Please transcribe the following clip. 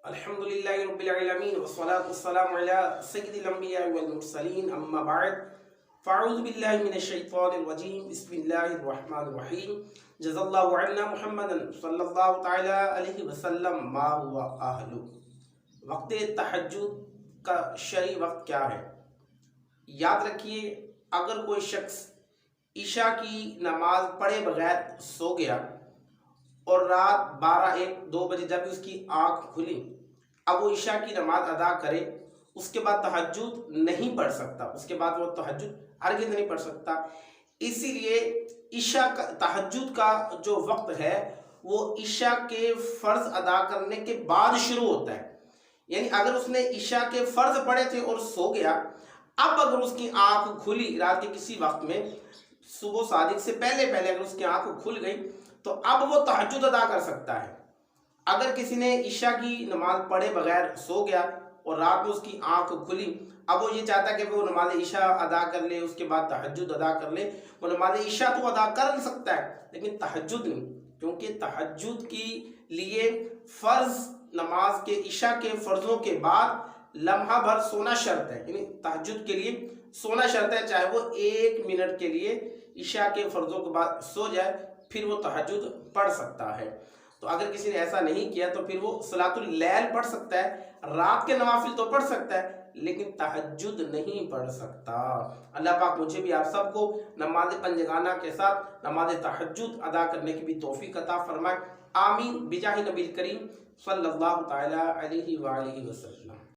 الحمد للہ رب العالمین والصلاة والسلام علی سید الانبیاء والمرسلین اما بعد فاعوذ باللہ من الشیطان الرجیم بسم اللہ الرحمن الرحیم جزا اللہ عنا محمد صلی اللہ تعالی علیہ وسلم ما ہوا اہلو۔ وقت تہجد کا شرعی وقت کیا ہے؟ یاد رکھیے، اگر کوئی شخص عشاء کی نماز پڑھے بغیر سو گیا اور رات 12، 1، 2 بجے جب اس کی آنکھ کھلی، اب وہ عشاء کی نماز ادا کرے، اس کے بعد تہجد نہیں پڑھ سکتا، اس کے بعد وہ تہجد ہرگز نہیں پڑھ سکتا۔ اسی لیے عشاء کا تہجد کا جو وقت ہے وہ عشاء کے فرض ادا کرنے کے بعد شروع ہوتا ہے۔ یعنی اگر اس نے عشاء کے فرض پڑھے تھے اور سو گیا، اب اگر اس کی آنکھ کھلی رات کے کسی وقت میں، صبح صادق سے پہلے اگر اس کی آنکھ کھل گئی تو اب وہ تہجد ادا کر سکتا ہے۔ اگر کسی نے عشاء کی نماز پڑھے بغیر سو گیا اور رات میں اس کی آنکھ کھلی، اب وہ یہ چاہتا ہے کہ وہ نماز عشاء ادا کر لے، اس کے بعد تہجد ادا کر لے، وہ نماز عشاء تو ادا کر سکتا ہے لیکن تہجد نہیں، کیونکہ تہجد کے لیے فرض نماز کے عشاء کے فرضوں کے بعد لمحہ بھر سونا شرط ہے۔ یعنی تہجد کے لیے سونا شرط ہے، چاہے وہ 1 منٹ کے لیے عشاء کے فرضوں کے بعد سو جائے، پھر وہ تہجد پڑھ سکتا ہے۔ تو اگر کسی نے ایسا نہیں کیا تو پھر وہ صلاۃ اللیل پڑھ سکتا ہے، رات کے نوافل تو پڑھ سکتا ہے لیکن تہجد نہیں پڑھ سکتا۔ اللہ پاک مجھے بھی آپ سب کو نماز پنجگانہ کے ساتھ نماز تہجد ادا کرنے کی بھی توفیق عطا فرمائے، آمین، بجاہ نبی کریم صلی اللہ تعالی علیہ وآلہ وسلم۔